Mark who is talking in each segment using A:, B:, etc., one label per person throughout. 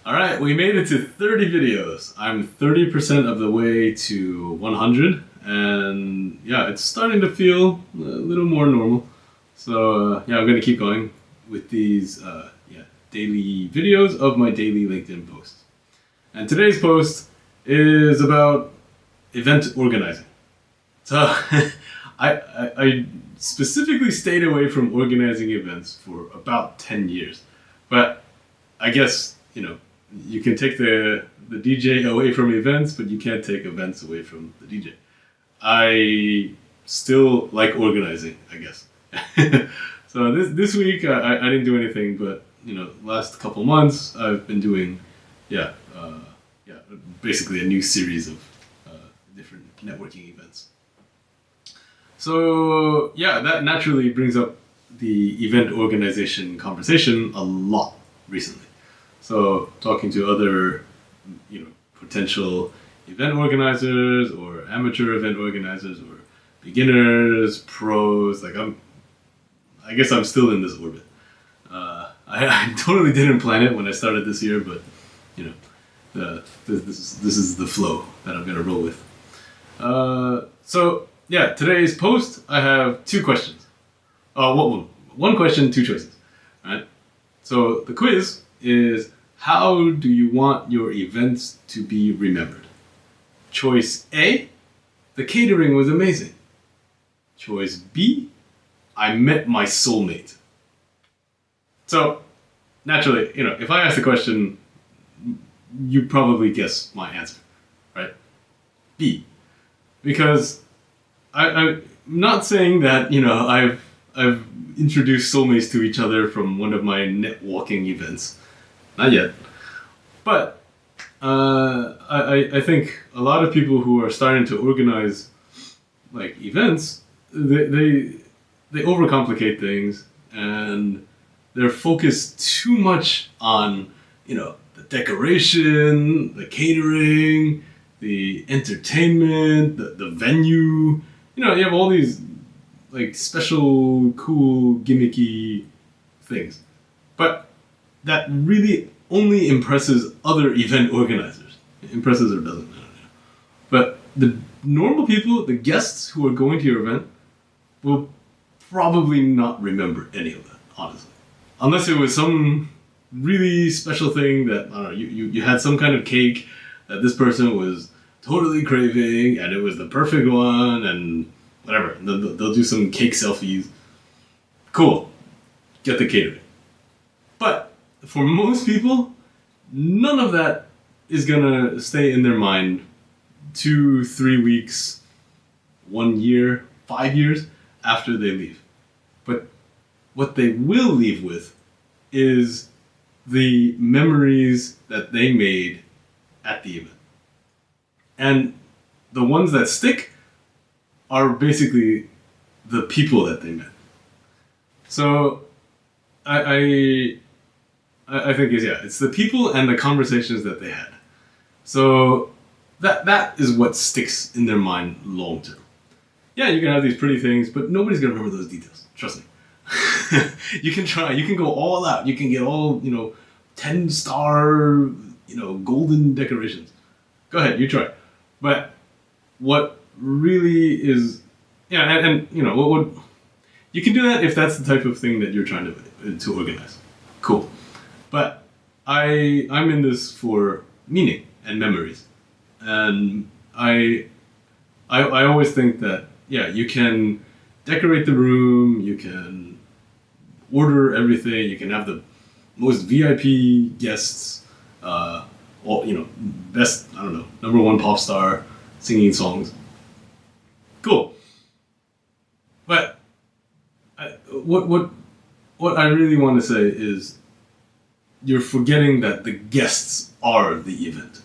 A: Alright, we made it to 30 videos. I'm 30% of the way to 100, and yeah, it's starting to feel a little more normal. So yeah, I'm gonna keep going with these daily videos of my daily LinkedIn posts. And today's post is about event organizing. So I specifically stayed away from organizing events for about 10 years. But I guess, you can take the DJ away from events, but you can't take events away from the DJ. I still like organizing, I guess. So this week I didn't do anything, but last couple months I've been doing, basically a new series of different networking events. So yeah, that naturally brings up the event organization conversation a lot recently. So talking to other, potential event organizers or amateur event organizers or beginners, pros, I guess I'm still in this orbit. I totally didn't plan it when I started this year, but this is the flow that I'm gonna roll with. So yeah, today's post I have two questions. One question, two choices. All right. So the quiz is, how do you want your events to be remembered? Choice A, the catering was amazing. Choice B, I met my soulmate. So naturally, if I ask the question, you probably guess my answer, right? B, because I'm not saying that I've introduced soulmates to each other from one of my networking events, not yet. But I think a lot of people who are starting to organize events, they overcomplicate things and they're focused too much on the decoration, the catering, the entertainment, the venue. You have all these special, cool, gimmicky things. But that really only impresses other event organizers. It impresses or doesn't, I don't know. But the normal people, the guests who are going to your event, will probably not remember any of that, honestly. Unless it was some really special thing that, I don't know, you had some kind of cake that this person was totally craving, and it was the perfect one, and whatever. They'll do some cake selfies. Cool. Get the catering. But for most people, none of that is gonna stay in their mind 2, 3 weeks, 1 year, 5 years after they leave. But what they will leave with is the memories that they made at the event. And the ones that stick are basically the people that they met. So I think it's the people and the conversations that they had. So that is what sticks in their mind long term. Yeah, you can have these pretty things, but nobody's gonna remember those details. Trust me. You can try. You can go all out. You can get all 10-star golden decorations. Go ahead, you try. But what really is and what you can do that if that's the type of thing that you're trying to organize. Cool. But I'm in this for meaning and memories, and I always think that you can decorate the room, you can order everything, you can have the most VIP guests, best, I don't know, number one pop star singing songs. Cool. But what I really want to say is, you're forgetting that the guests are the event.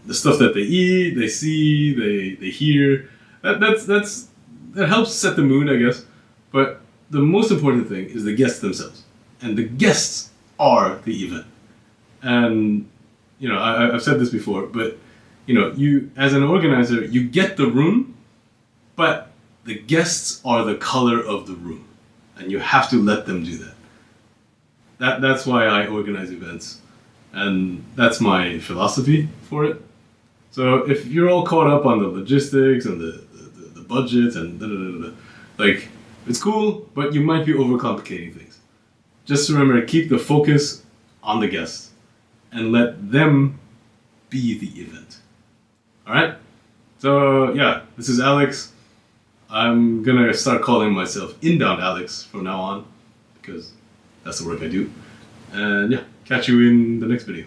A: The stuff that they eat, they see, they hear. That helps set the mood, I guess. But the most important thing is the guests themselves, and the guests are the event. And I've said this before, but you, as an organizer, you get the room, but the guests are the color of the room, and you have to let them do that. that's why I organize events, and that's my philosophy for it. So if you're all caught up on the logistics and the budget and like it's cool, but you might be overcomplicating things. Just remember, keep the focus on the guests and let them be the event. All right. So yeah, this is Alex. I'm gonna start calling myself Inbound Alex from now on because that's the work I do. And yeah, catch you in the next video.